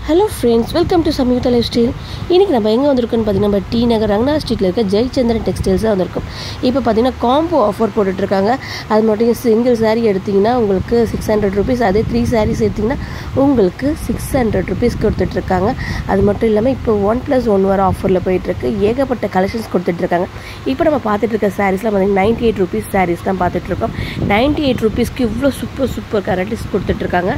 Hello friends, welcome to Samyuktha Lifestyle. இன்னைக்கு நம்ம எங்க வந்திருக்கோம்னு பாத்தீங்கன்னா டி நகர் ரங்கநாத் ஸ்ட்ரீட்ல இருக்க ஜெயச்சந்திரன் டெக்ஸ்டைல்ஸ் வந்திருக்கோம். இப்போ பாத்தீங்கன்னா காம்போ ஆஃபர் போட்டுட்டு இருக்காங்க. அது மட்டும் சிங்கிள் saree எடுத்தீங்கன்னா உங்களுக்கு 600 rupees, அதே 3 sarees எடுத்தீங்கன்னா உங்களுக்கு 600 rupees கொடுத்துட்டு இருக்காங்க. அது மட்டும் இல்லாம இப்போ 1+1 வர ஆஃபர்ல போயிட்டு இருக்கு. ஏகப்பட்ட கலெக்ஷன்ஸ் கொடுத்துட்டு இருக்காங்க. இப்போ நம்ம பார்த்துட்டு இருக்க sareesலாம் பாத்தீங்கன்னா 98 rupees sarees தான் பார்த்துட்டு இருக்கோம். 98 rupeesக்கு இவ்ளோ சூப்பர் கலெக்ஷன்ஸ் கொடுத்துட்டு இருக்காங்க.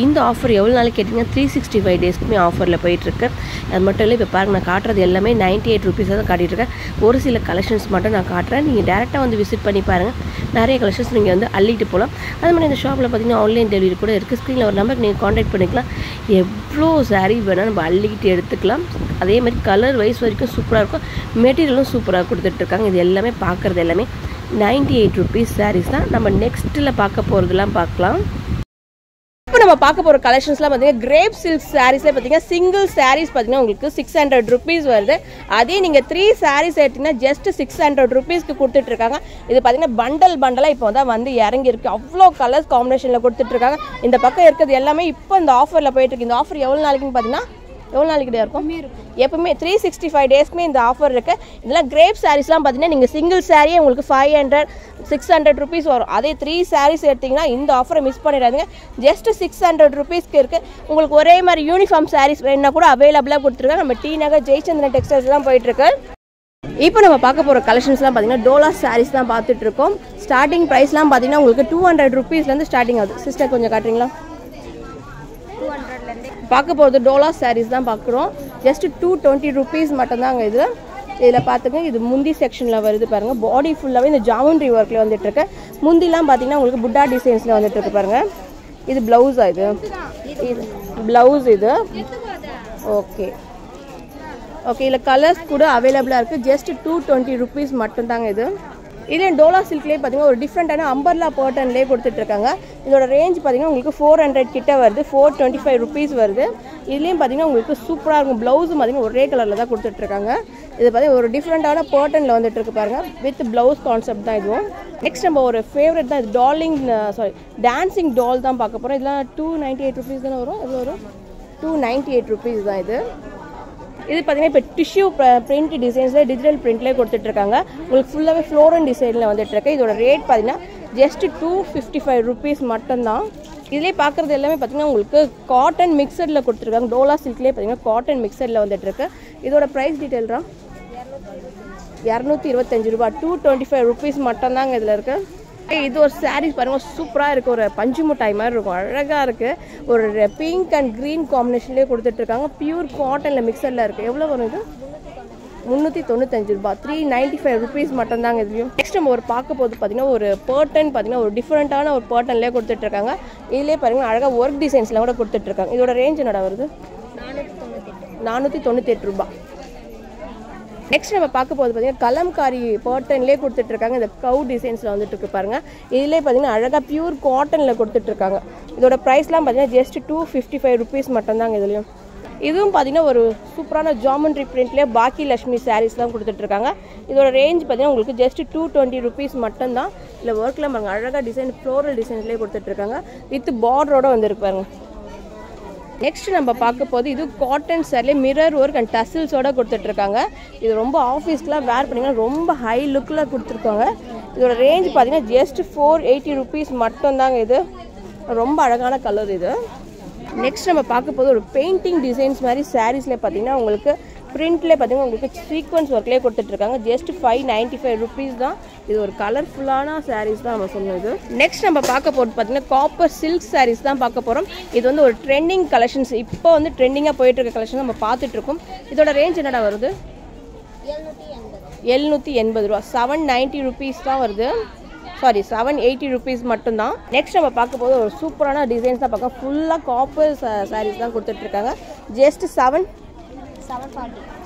இந்த ஆஃபர் எவ்வளவு நாள் கேட்டிங்கன்னா 365 days ஆஃபரில் போயிட்டுருக்கு. அது மட்டும் இல்லை இப்போ பாருங்கள் நான் காட்டுறது எல்லாமே 98 rupees தான் காட்டிகிட்ருக்கேன். ஒரு சில கலெக்ஷன்ஸ் மட்டும் நான் காட்டுறேன். நீங்கள் டேரெக்டாக வந்து விசிட் பண்ணி பாருங்கள். நிறைய கலெக்ஷன்ஸ் நீங்கள் வந்து அள்ளிட்டு போகலாம். அது மாதிரி இந்த ஷாப்பில் பார்த்தீங்கன்னா ஆன்லைன் டெலிவரி கூட இருக்குது. ஸ்க்ரீனில் ஒரு நம்பருக்கு நீங்கள் காண்டாக்ட் பண்ணிக்கலாம். எவ்வளோ சாரீ வேணால் நம்ம அள்ளிக்கிட்டு எடுத்துக்கலாம். அதே மாதிரி கலர் வைஸ் வரைக்கும் சூப்பராக இருக்கும். மெட்டீரியலும் சூப்பராக கொடுத்துட்ருக்காங்க. இது எல்லாமே பார்க்குறது எல்லாமே 98 rupees sarees தான். நம்ம நெக்ஸ்ட்டில் பார்க்க போகிறதுலாம் பார்க்கலாம். இப்போ நம்ம பார்க்க போகிற கலெக்ஷன்ஸ்லாம் பார்த்தீங்கன்னா கிரேப் சில்க் சாரீஸ்ல பார்த்தீங்கன்னா சிங்கிள் சாரீஸ் பார்த்தீங்கன்னா உங்களுக்கு 600 rupees வருது. அதே நீங்கள் 3 sarees எடுத்தீங்கன்னா ஜஸ்ட் 600 rupeesக்கு கொடுத்துட்ருக்காங்க. இது பார்த்தீங்கன்னா பண்டலாக இப்போ தான் வந்து இறங்கியிருக்கு. அவ்வளோ கலர்ஸ் காம்பினேஷனில் கொடுத்துட்ருக்காங்க. இந்த பக்கம் இருக்கிறது எல்லாமே இப்போ இந்த ஆஃபரில் போயிட்டுருக்கு. இந்த ஆஃபர் எவ்வளோ நாளைக்குன்னு பார்த்தீங்கன்னா எவ்வளோ நாளைக்கு இருக்கும்? எப்பவுமே 365 daysக்குமே இந்த ஆஃபர் இருக்குது. இதெல்லாம் கிரேப் சாரீஸ்லாம் பார்த்தீங்கன்னா நீங்கள் சிங்கிள் சாரியே உங்களுக்கு 500 600 rupees வரும். அதே 3 sarees எடுத்திங்கன்னா இந்த ஆஃபரை மிஸ் பண்ணிடாதீங்க. ஜஸ்ட் 600 rupeesக்கு இருக்குது. உங்களுக்கு ஒரே மாதிரி யூனிஃபார்ம் சாரீஸ் வேணுன்னா கூட அவைலபிளாக கொடுத்துருக்காங்க. நம்ம டி நகர் ஜெயச்சந்திரன் டெக்ஸ்டைல்ஸ் தான் போயிட்டுருக்கு. இப்போ நம்ம பார்க்க போகிற கலெக்ஷன்ஸ்லாம் பார்த்தீங்கன்னா டோலா சாரீஸ் தான் பார்த்துட்டு இருக்கோம். ஸ்டார்டிங் ப்ரைஸ்லாம் பார்த்தீங்கன்னா உங்களுக்கு 200 rupeesலேருந்து ஸ்டார்டிங் ஆகுது. சிஸ்டர் கொஞ்சம் காட்டுறீங்களா? பார்க்க போகிறது டோலா சாரீஸ் தான் பார்க்குறோம். ஜஸ்ட் 220 rupees மட்டும்தாங்க இது. இதில் பார்த்துங்க, இது முந்தி செக்ஷனில் வருது பாருங்கள். பாடி ஃபுல்லாகவே இந்த ஜாமெண்ட்ரி ஒர்க்கில் வந்துட்டுருக்கு. முந்திலாம் பார்த்தீங்கன்னா உங்களுக்கு புட்டா டிசைன்ஸில் வந்துட்டுருக்கு பாருங்கள். இது ப்ளவுஸா? இது ப்ளவுஸ் இது. ஓகே இதில் கலர்ஸ் கூட அவைலபிளாக இருக்குது. ஜஸ்ட் 220 rupees மட்டும்தாங்க இது. இதே டோலா சில்க்லேயே பார்த்தீங்கன்னா ஒரு டிஃப்ரெண்ட்டான அம்பர்லா பேட்டர்ன்லேயே கொடுத்துட்ருக்காங்க. இதோட ரேஞ்ச் பார்த்தீங்கன்னா உங்களுக்கு 400 கிட்ட வருது. 425 rupees வருது. இதுலேயும் பார்த்தீங்கன்னா உங்களுக்கு சூப்பராக இருக்கும். ப்ளவுஸும் பார்த்தீங்கன்னா ஒரே கலரில் தான் கொடுத்துட்ருக்காங்க. இது பார்த்தீங்கன்னா ஒரு டிஃப்ரெண்ட்டான பேட்டர்னில் வந்துட்டுருக்கு பாருங்கள். வித் ப்ளவுஸ் கான்செப்ட் தான் இதுவும். நெக்ஸ்ட் நம்ம ஒரு ஃபேவரட் தான் இது டான்சிங் டால் தான் பார்க்க போகிறோம். இதெல்லாம் 298 rupees தானே வரும். எவ்வளோ வரும்? 298 rupees தான் இது. இது பார்த்தீங்கன்னா இப்போ டிஷ்யூ பிரிண்ட் டிசைன்ஸில் டிஜிட்டல் பிரிண்ட்லேயே கொடுத்துட்ருக்காங்க. உங்களுக்கு ஃபுல்லாகவே ஃப்ளோரன் டிசைனில் வந்துட்டுருக்கு. இதோட ரேட் பார்த்தீங்கன்னா ஜஸ்ட் 255 rupees மட்டும்தான். இதுலேயே பார்க்குறது எல்லாமே பார்த்தீங்கன்னா உங்களுக்கு காட்டன் மிக்சரில் கொடுத்துருக்காங்க. டோலா சில்க்லேயே பார்த்தீங்கன்னா காட்டன் மிக்சரில் வந்துட்டுருக்கு. இதோட ப்ரைஸ் டீட்டெயில் தான் 225 ரூபா. 225 rupees மட்டும்தாங்க இதில் இருக்குது. இது ஒரு சாரீஸ் பாருங்கள், சூப்பராக இருக்குது. ஒரு பஞ்சு மிட்டாய் மாதிரி இருக்கும், அழகாக இருக்குது. ஒரு பிங்க் அண்ட் க்ரீன் காம்பினேஷன்லேயே கொடுத்துட்ருக்காங்க. பியூர் காட்டனில் மிக்சரில் இருக்குது. எவ்வளோ வரும் இது? 395 ரூபா. 395 rupees மட்டும்தாங்க இதுலையும். நெக்ஸ்ட் நம்ம ஒரு பார்க்க போது பார்த்தீங்கன்னா ஒரு பேட்டர்ன் பார்த்தீங்கன்னா ஒரு டிஃப்ரெண்ட்டான ஒரு பேட்டர்ன்லேயே கொடுத்துட்ருக்காங்க. இதுலேயே பாருங்கள் அழகாக ஒர்க் டிசைன்ஸ்லாம் கூட கொடுத்துட்ருக்காங்க. இதோட ரேஞ்ச் என்னடா வருது? 498 ரூபா. நெக்ஸ்ட் நம்ம பார்க்க போது பார்த்தீங்கன்னா கலம்காரி பேட்டர்ன்லேயே கொடுத்துட்ருக்காங்க. இந்த கவு டிசைன்ஸில் வந்துட்டு இருக்கு பாருங்கள். இதிலே பார்த்தீங்கன்னா அழகாக பியூர் காட்டனில் கொடுத்துட்ருக்காங்க. இதோட ப்ரைஸ்லாம் பார்த்தீங்கன்னா ஜஸ்ட் 255 rupees மட்டும்தாங்க இதுலையும். இதுவும் பார்த்தீங்கன்னா ஒரு சூப்பரான ஜாமெண்ட்ரி பிரிண்ட்லேயே பாக்கி லட்சுமி சாரீஸ்லாம் கொடுத்துட்ருக்காங்க. இதோட ரேஞ்ச் பார்த்தீங்கன்னா உங்களுக்கு ஜஸ்ட் 220 rupees மட்டும்தான். இல்லை ஒர்க்கில் பாருங்கள் அழகாக டிசைன் ஃப்ளோரல் டிசைன்லேயே கொடுத்துட்ருக்காங்க. வித் பார்டரோட வந்துருக்கு பாருங்கள். நெக்ஸ்ட் நம்ம பார்க்க போது இது காட்டன் சாரிலே மிரர் ஒர்க் அண்ட் டசில்ஸோட கொடுத்துட்ருக்காங்க. இது ரொம்ப ஆஃபீஸ்க்குலாம் வேர் பண்ணிங்கன்னா ரொம்ப ஹை லுக்கில் கொடுத்துருக்காங்க. இதோட ரேஞ்ச் பார்த்தீங்கன்னா ஜஸ்ட் 480 rupees மட்டும்தாங்க இது. ரொம்ப அழகான கலர் இது. நெக்ஸ்ட் நம்ம பார்க்க போது ஒரு பெயிண்டிங் டிசைன்ஸ் மாதிரி சாரீஸில் பார்த்தீங்கன்னா உங்களுக்கு பிரிண்ட்லேயே பார்த்தீங்கன்னா உங்களுக்கு சீக்வன்ஸ் ஒர்க்லேயே கொடுத்துட்ருக்காங்க. ஜஸ்ட் 595 rupees தான். இது ஒரு கலர்ஃபுல்லான சாரீஸ் தான் நம்ம சொன்னது. நெக்ஸ்ட் நம்ம பார்க்க போகிறது பார்த்தீங்கன்னா காப்பர் சில்க் சாரீஸ் தான் பார்க்க போகிறோம். இது வந்து ஒரு ட்ரெண்டிங் கலெக்ஷன்ஸ். இப்போ வந்து ட்ரெண்டிங்காக போயிட்டு இருக்க கலெக்ஷன் நம்ம பார்த்துட்ருக்கோம். இதோட ரேஞ்ச் என்னடா வருது? 780 ரூபா. 790 rupees தான் வருது. 780 rupees மட்டும்தான். நெக்ஸ்ட் நம்ம பார்க்க போது ஒரு சூப்பரான டிசைன்ஸ் தான் பார்க்க. ஃபுல்லாக காப்பர் சாரீஸ் தான் கொடுத்துட்ருக்காங்க. ஜஸ்ட்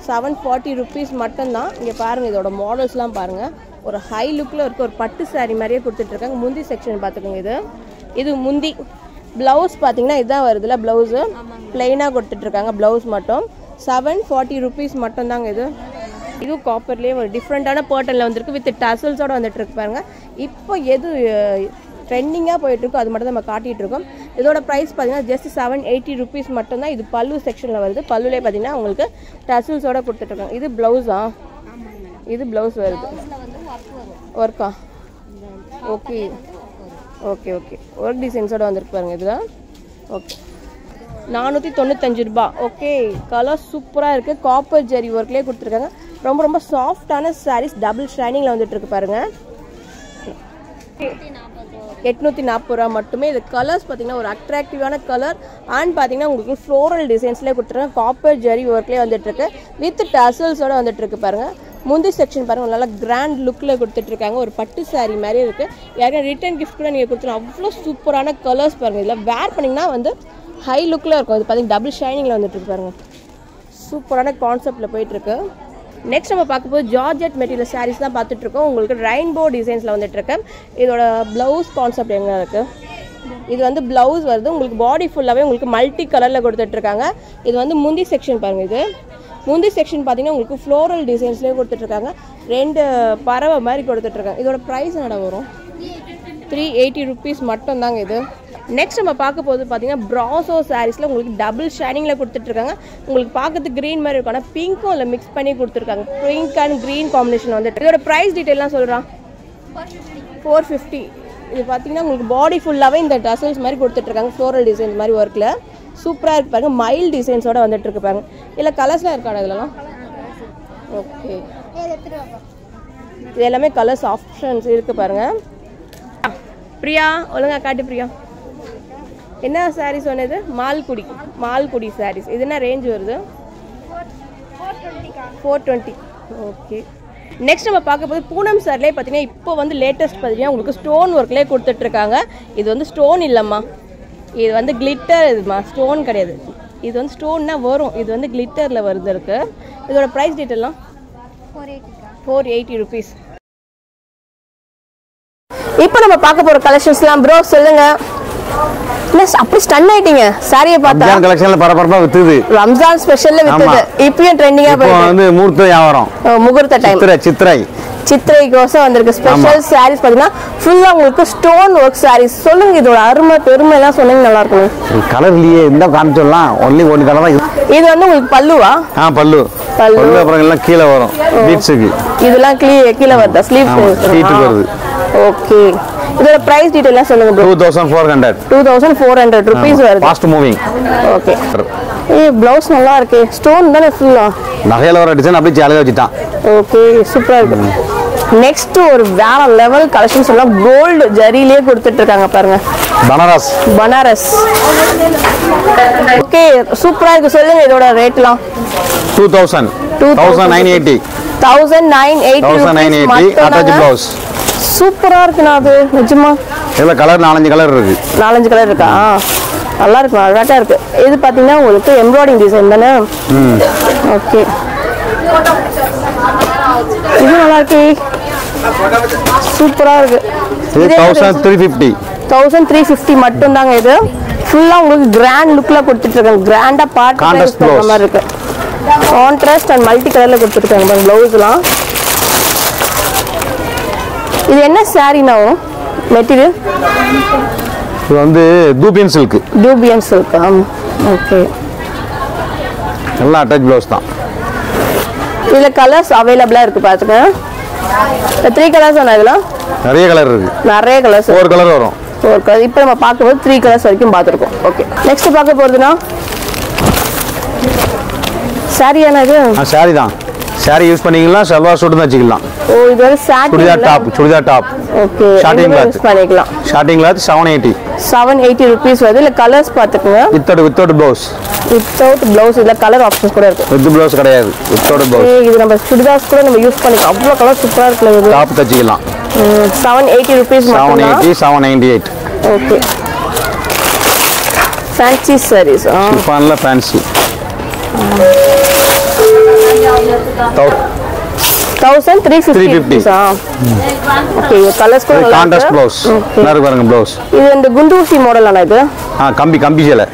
740 rupees மட்டும்தான். இங்கே பாருங்கள், இதோட மாடல்ஸ்லாம் பாருங்கள். ஒரு ஹை லுக்கில் இருக்க ஒரு பட்டு சாரீ மாதிரியே கொடுத்துட்ருக்காங்க. முந்தி செக்ஷன் பார்த்துக்கோங்க. இது முந்தி. ப்ளவுஸ் பார்த்தீங்கன்னா இதுதான் வருதுல்ல, ப்ளவுஸு பிளெயினாக கொடுத்துட்ருக்காங்க. ப்ளவுஸ் மட்டும் 740 rupees மட்டும்தாங்க இது. இதுவும் காப்பர்லேயே ஒரு டிஃப்ரெண்ட்டான பேட்டர்னில் வந்துருக்கு. வித் டசல்ஸோடு வந்துட்டு இருக்கு பாருங்கள். இப்போ எது ட்ரெண்டிங்காக போயிட்டுருக்கோ அது மட்டும் தான் நம்ம காட்டிகிட்டு இருக்கோம். இதோட ப்ரைஸ் பார்த்தீங்கன்னா ஜஸ்ட் 780 rupees மட்டும்தான். இது பல்லு செக்ஷனில் வருது. பல்லுலேயே பார்த்தீங்கன்னா உங்களுக்கு டசல்ஸோட கொடுத்துட்ருக்காங்க. இது ப்ளவுஸா? இது ப்ளவுஸ் வருது. ஒர்க்கா? Okay okay okay. ஒர்க் டிசைன்ஸோட வந்துருக்கு பாருங்க. இதுதான் ஓகே. 495 ரூபாய். ஓகே, கலர் சூப்பராக இருக்குது. காப்பர் ஜெரி ஒர்க்லேயே கொடுத்துருக்காங்க. ரொம்ப ரொம்ப சாஃப்டான சாரீஸ். டபுள் ஷைனிங்கில் வந்துட்டு இருக்கு பாருங்க. 840 ரூபா மட்டுமே. இது கலர்ஸ் பார்த்தீங்கன்னா ஒரு அட்ராக்டிவான கலர் அண்ட் பார்த்தீங்கன்னா உங்களுக்கு ஃப்ளோரல் டிசைன்ஸ்லேயே கொடுத்துருக்காங்க. காப்பர் ஜெரி ஒர்க்லேயே வந்துட்டு இருக்கு. வித் டசல்ஸோட வந்துட்டு இருக்கு பாருங்க. முந்தி செக்ஷன் பாருங்கள், நல்லா கிராண்ட் லுக்கில் கொடுத்துட்ருக்காங்க. ஒரு பட்டு சாரீ மாதிரி இருக்குது. யாருக்கும் ரிட்டன் கிஃப்ட் கூட நீங்கள் கொடுத்துருங்க. அவ்வளோ சூப்பரான கலர்ஸ் பாருங்கள். இதில் வேர் பண்ணிங்கன்னா வந்து ஹை லுக்கில் இருக்கும். இது பார்த்தீங்கன்னா டபுள் ஷைனிங்கில் வந்துட்டுருக்கு பாருங்கள். சூப்பரான கான்செப்டில் போயிட்டுருக்கு. நெக்ஸ்ட் நம்ம பார்க்கும்போது ஜார்ஜெட் மெட்டீரியல் சாரீஸ் தான் பார்த்துட்ருக்கோம். உங்களுக்கு ரெயின்போ டிசைன்ஸில் வந்துட்டுருக்கு. இதோட ப்ளவுஸ் கான்செப்ட் எங்கே இருக்குது? இது வந்து ப்ளவுஸ் வருது. உங்களுக்கு பாடி ஃபுல்லாகவே உங்களுக்கு மல்டி கலரில் கொடுத்துட்ருக்காங்க. இது வந்து முந்தி செக்ஷன் பாருங்கள். இது முந்தி செக்ஷன் பார்த்தீங்கன்னா உங்களுக்கு ஃப்ளோரல் டிசைன்ஸ்லேயே கொடுத்துட்ருக்காங்க. 2 பறவை மாதிரி கொடுத்துட்ருக்காங்க. இதோட ப்ரைஸ் என்னடா வரும்? 380 rupees மட்டும்தாங்க இது. நெக்ஸ்ட் நம்ம பார்க்க போது பார்த்தீங்கன்னா ப்ராசோ சாரீஸில் உங்களுக்கு டபுள் ஷைனிங்கில் கொடுத்துட்ருக்காங்க. உங்களுக்கு பார்க்கறதுக்கு க்ரீன் மாதிரி இருக்கும். ஆனால் பிங்க்கும் இல்லை மிக்ஸ் பண்ணி கொடுத்துருக்காங்க. பிங்க் அண்ட் க்ரீன் காம்பினேஷன் வந்துட்டு. இதோட ப்ரைஸ் டீட்டெயிலாம் சொல்கிறான். 450. இது பார்த்தீங்கன்னா உங்களுக்கு பாடி ஃபுல்லாகவே இந்த டசல்ஸ் மாதிரி கொடுத்துட்ருக்காங்க. ஃப்ளோரல் டிசைன்ஸ் மாதிரி ஒர்க்கில் சூப்பராக இருக்கு பாருங்க. மைல் டிசைன்ஸோட வந்துட்டு இருக்கு பாருங்க. இல்லை கலர்ஸ்லாம் இருக்காடா இதெல்லாம்? ஓகே, இது எல்லாமே கலர்ஸ் ஆப்ஷன்ஸ் இருக்கு பாருங்க. பிரியா ஒழுங்கா காட்டு பிரியா. என்ன சாரீஸ் சொன்னது? மால்குடி சாரீஸ். இது என்ன ரேஞ்ச் வருது? 420. ஓகே. நெக்ஸ்ட் நம்ம பார்க்க போது பூனம் சாரிலே பார்த்தீங்கன்னா இப்போ வந்து லேட்டஸ்ட் பார்த்தீங்கன்னா உங்களுக்கு ஸ்டோன் ஒர்க்லேயே கொடுத்துட்ருக்காங்க. இது வந்து ஸ்டோன் இல்லைம்மா, இது வந்து கிளிட்டர். இதுமா ஸ்டோன் கிடையாது. இது வந்து ஸ்டோன்னா வரும். இது வந்து கிளிட்டரில் வருது இருக்கு. இதோட ப்ரைஸ் டீட்டெயிலாம் 480 rupees. இப்போ நம்ம பார்க்க போகிற கலெக்ஷன்ஸ்லாம் ப்ரோ சொல்லுங்க. அப்படி ஸ்டன் ஆயிட்டீங்க. சாரியை பார்த்தா ரம்ஜான் கலெக்ஷன்ல பரபரப்பா வித்துது. ரம்ஜான் ஸ்பெஷல்ல வித்துது. இப்பயும் ட்ரெண்டிங்கா போயிட்டு. இப்போ வந்து முகூர்த்த வியாபாரம். முகூர்த்த டைம். சித்திரைக்கோசம் வந்திருக்கு ஸ்பெஷல் சாரீஸ். பார்த்தீங்கன்னா ஃபுல்லா உங்களுக்கு ஸ்டோன் ஒர்க் சாரீஸ். சொல்லுங்க இதோட அருமை பெருமை எல்லாம் சொன்னீங்க நல்லா இருக்கும். கலர் இல்லையே, இந்த காமிச்சலாம். ஒன்லி ஒன் கலர் தான். இது வந்து உங்களுக்கு பல்லுவா? பல்லு அப்புறம் எல்லாம் கீழே வரும். பீட்ஸுக்கு இதெல்லாம் கீழே வருதா? ஸ்லீவ் வருது. ஓகே. இதோட பிரைஸ் டீடைலா சொல்லுங்க bro. 2400 rupees வருது. Fast moving. ஓகே. ப்ளவுஸ் நல்லா இருக்கு. ஸ்டோன் தானே ஃபுல்லா? நகையில வர டிசைன் அப்படியே ஜாலியா வச்சிட்டான். ஓகே, சூப்பரா இருக்கு. நெக்ஸ்ட் ஒரு வேற லெவல் கலெக்ஷன்ஸ் எல்லாம் கோல்ட் ஜரியிலே கொடுத்துட்டு இருக்காங்க பாருங்க. பனாரஸ். ஓகே, சூப்பரா இருக்கு. சொல்லுங்க இதோட ரேட்லாம். 1980 அட்டாச் ப்ளவுஸ். சூப்பரா இருக்குண்ணா. அது நிஜமா இதுல கலர் 4-5 கலர் இருக்கு. 4-5 கலர் இருக்கா? நல்லா இருக்கு, அழகா இருக்கு. இது பாத்தீங்கன்னா உங்களுக்கு எம்ப்ராய்டிங் டிசைன் தானே? ஓகே, இது நல்லா இருக்கு. சூப்பரா இருக்கு. இது 1350 மட்டும் தாங்க. இது ஃபுல்லா உங்களுக்கு கிராண்ட் லுக்ல கொடுத்துட்டு இருக்காங்க. கிராண்டா பார்ட்டி பண்ற மாதிரி இருக்கு. கான்ட்ராஸ்ட் அண்ட் மல்டி கலர்ல கொடுத்துருக்காங்க ப்ளவுஸ்லாம். இது என்ன சாரினா மெட்டீரியல்? இது வந்து டூபியன் சில்க். ஓகே, நல்லா அட்டாச் ப்ளவுஸ் தான். இதுல கலர்ஸ் அவைலபிளா இருக்கு பாத்துங்க. 3 கலர்ஸ் ஆனா இதெல்லாம் நிறைய கலர் இருக்கு. நிறைய கலர்ஸ் 4 கலர் வரும். 4 கலர். இப்போ நம்ம பார்க்கும்போது 3 கலர்ஸ் வரைக்கும் பார்த்துருக்கோம். ஓகே, நெக்ஸ்ட் பார்க்க போறதுனா சாரி. என்ன இது? சாரி தான். சாரி யூஸ் பண்ணிக்கலாம், சல்வார் சூட் தான் வச்சுக்கலாம். ஓ, இது வந்து churidar top. Okay, sorting cloth use பண்ணிக்கலாம். ஷார்ட்டிங் கிளாத் 780 rupees வருது. இல்ல கலர்ஸ் பாத்துக்கங்க. Without blouse. இதுல கலர் ஆப்ஷன்ஸ் கூட இருக்கு. வித் ப்ளவுஸ் கிடையாது, வித்தவுட் ப்ளவுஸ். இது நம்ம சுடிதார்ஸ் கூட நம்ம யூஸ் பண்ணிக்கலாம். அவ்வளவு கலர் சூப்பரா இருக்கு. இது டாப் தச்சிக்கலாம். 780 rupees மட்டும். 798. Okay, fancy sarees. ஷிஃபான்ல ஃபேன்சி 1350. ஓகே, கலர்ஸ் கூட கான்ட்ராஸ்ட் ப்ளவுஸ். நல்லா பாருங்க ப்ளவுஸ். இது இந்த குண்டூசி மாடல் ஆனா இது கம்பி சேலை.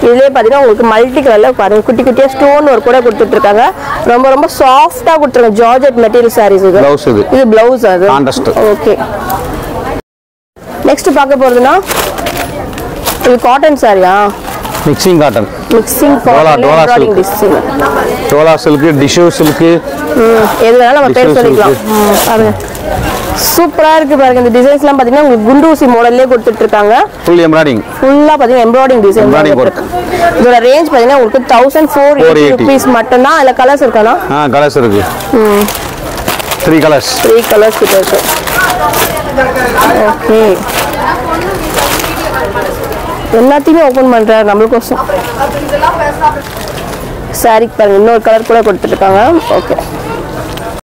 இதுலயே பாத்தீங்கன்னா உங்களுக்கு மல்டி கலர்ல பாருங்க குட்டி குட்டியா ஸ்டோன் ஒர்க் கூட கொடுத்துட்டு இருக்காங்க. ரொம்ப ரொம்ப சாஃப்ட்டா கொடுத்துருக்காங்க. Georgette material sarees. இது ப்ளவுஸ். அது கான்ட்ராஸ்ட். ஓகே, நெக்ஸ்ட் பார்க்க போறதுனா இது காட்டன் சாரியா? Mixing cotton. Mixing cotton embroidering design. டோலா சில்க், டிஷ்யூ சில்க். எது வேணாலும் நம்ம பேர் சொல்லிக்கலாம். பாருங்க. சூப்பரா இருக்கு பாருங்க. இந்த டிசைன்ஸ்லாம் பாத்தீங்கன்னா உங்களுக்கு குண்டூசி மாடல்லே கொடுத்துட்டு இருக்காங்க. Full embroidering. ஃபுல்லா பாத்தீங்கன்னா எம்ப்ராய்டிங் டிசைன். இதோட ரேஞ்ச் பாத்தீங்கன்னா உங்களுக்கு 1480 rupees மட்டும் தான். இல்ல கலர்ஸ் இருக்கானா? கலர்ஸ் இருக்கு. 3 கலர்ஸ். 3 கலர்ஸ் கிட்ட இருக்கு. ஓகே. எல்லாத்தையுமே ஓபன் பண்றாரு நம்மளுக்கோசம். சாரி பாருங்க இன்னொரு கலர் கூட கொடுத்துட்டு இருக்காங்க. ஓகே.